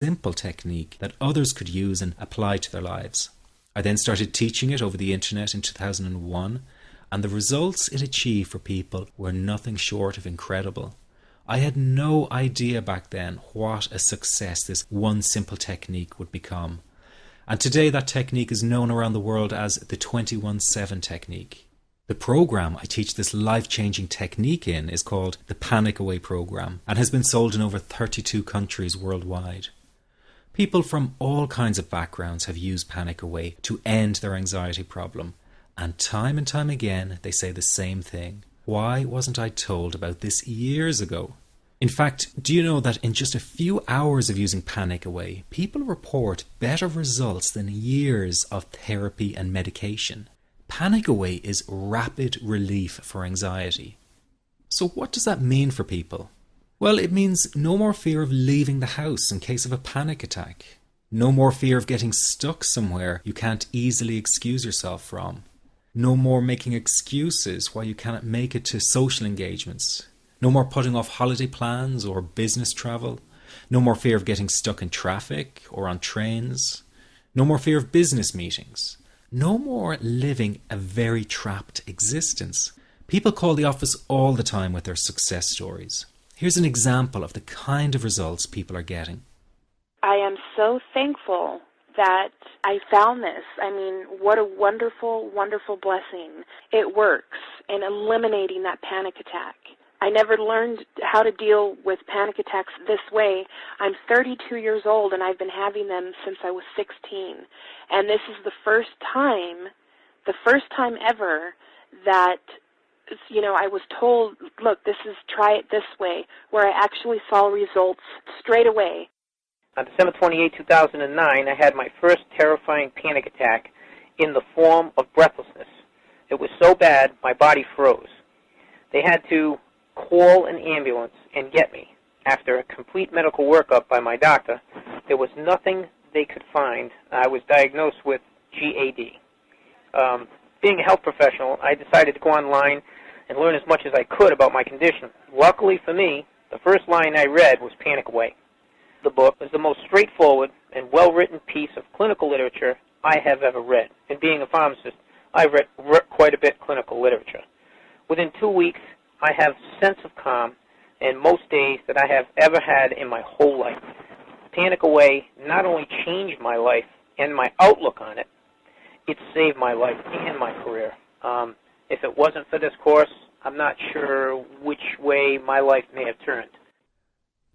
simple technique that others could use and apply to their lives. I then started teaching it over the internet in 2001, and the results it achieved for people were nothing short of incredible. I had no idea back then what a success this one simple technique would become. And today that technique is known around the world as the 21-7 technique. The program I teach this life-changing technique in is called the Panic Away program and has been sold in over 32 countries worldwide. People from all kinds of backgrounds have used Panic Away to end their anxiety problem, and time again they say the same thing. Why wasn't I told about this years ago? In fact, do you know that in just a few hours of using Panic Away, people report better results than years of therapy and medication? Panic Away is rapid relief for anxiety. So what does that mean for people? Well, it means no more fear of leaving the house in case of a panic attack. No more fear of getting stuck somewhere you can't easily excuse yourself from. No more making excuses why you cannot make it to social engagements. No more putting off holiday plans or business travel. No more fear of getting stuck in traffic or on trains. No more fear of business meetings. No more living a very trapped existence. People call the office all the time with their success stories. Here's an example of the kind of results people are getting. I am so thankful that I found this. I mean, what a wonderful, wonderful blessing. It works in eliminating that panic attack. I never learned how to deal with panic attacks this way. I'm 32 years old and I've been having them since I was 16. And this is the first time ever that, I was told, look, try it this way, where I actually saw results straight away. On December 28, 2009, I had my first terrifying panic attack in the form of breathlessness. It was so bad, my body froze. They had to call an ambulance and get me. After a complete medical workup by my doctor, there was nothing they could find. I was diagnosed with GAD. Being a health professional, I decided to go online and learn as much as I could about my condition. Luckily for me, the first line I read was Panic Away. The book was the most straightforward and well-written piece of clinical literature I have ever read. And being a pharmacist, I've read quite a bit of clinical literature. Within 2 weeks, I have a sense of calm in most days that I have ever had in my whole life. Panic Away not only changed my life and my outlook on it, it saved my life and my career. If it wasn't for this course, I'm not sure which way my life may have turned.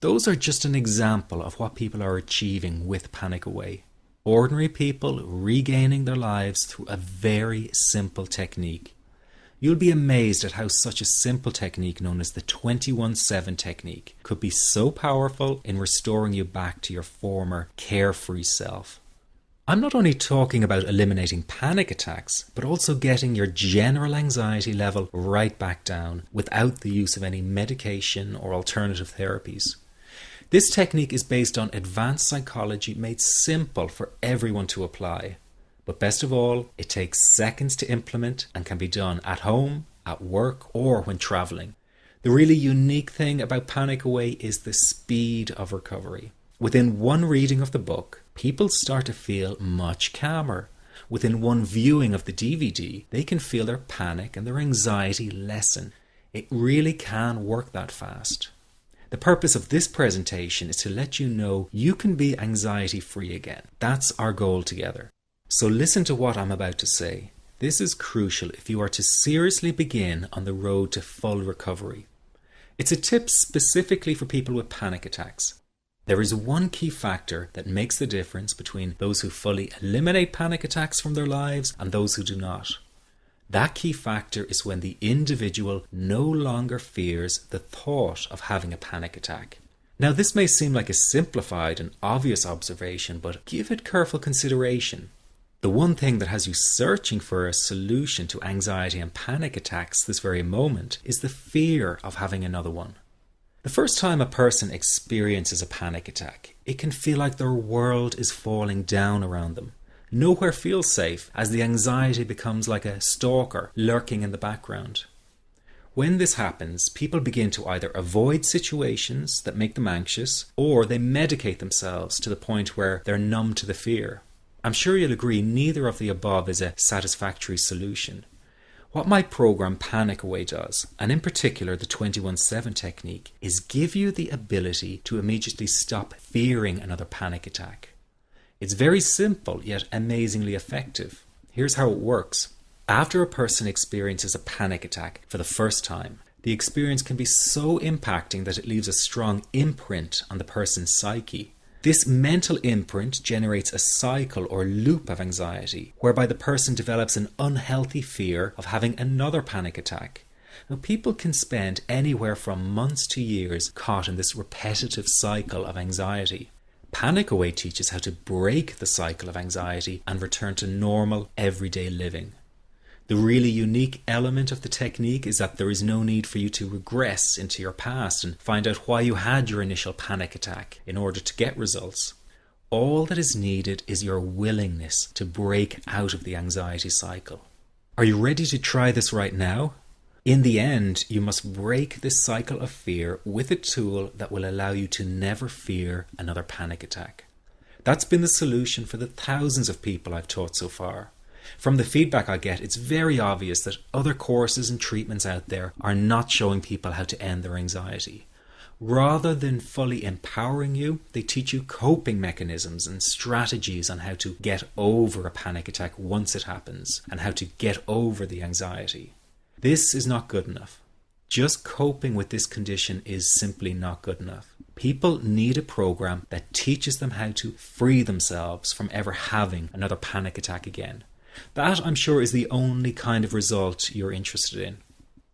Those are just an example of what people are achieving with Panic Away. Ordinary people regaining their lives through a very simple technique. You'll be amazed at how such a simple technique known as the 21-7 technique could be so powerful in restoring you back to your former carefree self. I'm not only talking about eliminating panic attacks, but also getting your general anxiety level right back down without the use of any medication or alternative therapies. This technique is based on advanced psychology made simple for everyone to apply. But best of all, it takes seconds to implement and can be done at home, at work, or when traveling. The really unique thing about Panic Away is the speed of recovery. Within one reading of the book, people start to feel much calmer. Within one viewing of the DVD, they can feel their panic and their anxiety lessen. It really can work that fast. The purpose of this presentation is to let you know you can be anxiety-free again. That's our goal together. So listen to what I'm about to say. This is crucial if you are to seriously begin on the road to full recovery. It's a tip specifically for people with panic attacks. There is one key factor that makes the difference between those who fully eliminate panic attacks from their lives and those who do not. That key factor is when the individual no longer fears the thought of having a panic attack. Now, this may seem like a simplified and obvious observation, but give it careful consideration. The one thing that has you searching for a solution to anxiety and panic attacks this very moment is the fear of having another one. The first time a person experiences a panic attack, it can feel like their world is falling down around them. Nowhere feels safe as the anxiety becomes like a stalker lurking in the background. When this happens, people begin to either avoid situations that make them anxious, or they medicate themselves to the point where they're numb to the fear. I'm sure you'll agree neither of the above is a satisfactory solution. What my program Panic Away does, and in particular the 21-7 technique, is give you the ability to immediately stop fearing another panic attack. It's very simple yet amazingly effective. Here's how it works. After a person experiences a panic attack for the first time, the experience can be so impacting that it leaves a strong imprint on the person's psyche. This mental imprint generates a cycle or loop of anxiety, whereby the person develops an unhealthy fear of having another panic attack. Now, people can spend anywhere from months to years caught in this repetitive cycle of anxiety. Panic Away teaches how to break the cycle of anxiety and return to normal, everyday living. The really unique element of the technique is that there is no need for you to regress into your past and find out why you had your initial panic attack in order to get results. All that is needed is your willingness to break out of the anxiety cycle. Are you ready to try this right now? In the end, you must break this cycle of fear with a tool that will allow you to never fear another panic attack. That's been the solution for the thousands of people I've taught so far. From the feedback I get, it's very obvious that other courses and treatments out there are not showing people how to end their anxiety. Rather than fully empowering you, they teach you coping mechanisms and strategies on how to get over a panic attack once it happens, and how to get over the anxiety. This is not good enough. Just coping with this condition is simply not good enough. People need a program that teaches them how to free themselves from ever having another panic attack again. That, I'm sure, is the only kind of result you're interested in.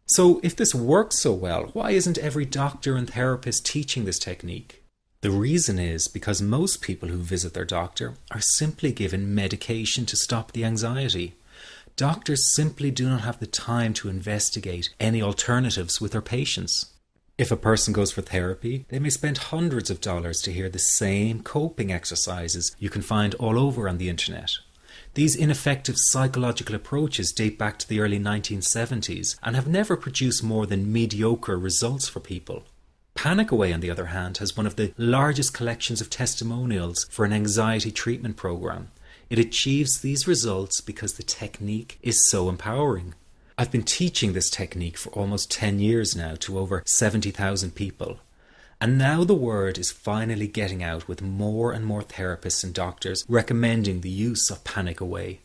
So if this works so well, why isn't every doctor and therapist teaching this technique? The reason is because most people who visit their doctor are simply given medication to stop the anxiety. Doctors simply do not have the time to investigate any alternatives with their patients. If a person goes for therapy, they may spend hundreds of dollars to hear the same coping exercises you can find all over on the internet. These ineffective psychological approaches date back to the early 1970s and have never produced more than mediocre results for people. Panic Away, on the other hand, has one of the largest collections of testimonials for an anxiety treatment program. It achieves these results because the technique is so empowering. I've been teaching this technique for almost 10 years now to over 70,000 people. And now the word is finally getting out, with more and more therapists and doctors recommending the use of Panic Away.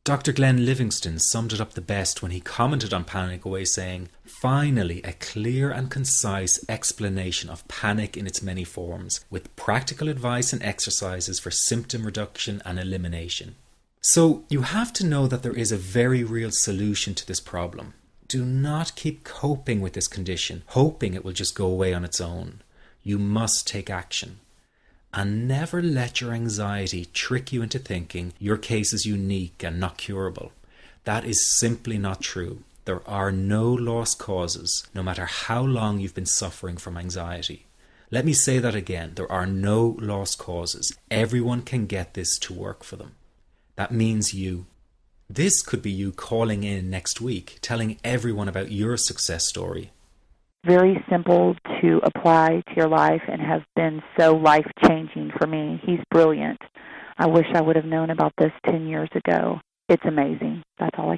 Dr. Glenn Livingston summed it up the best when he commented on Panic Away, saying, "Finally, a clear and concise explanation of panic in its many forms, with practical advice and exercises for symptom reduction and elimination." So you have to know that there is a very real solution to this problem. Do not keep coping with this condition, hoping it will just go away on its own. You must take action. And never let your anxiety trick you into thinking your case is unique and not curable. That is simply not true. There are no lost causes, no matter how long you've been suffering from anxiety. Let me say that again. There are no lost causes. Everyone can get this to work for them. That means you. This could be you calling in next week, telling everyone about your success story. Very simple to apply to your life and has been so life-changing for me. He's brilliant. I wish I would have known about this 10 years ago. It's amazing. That's all I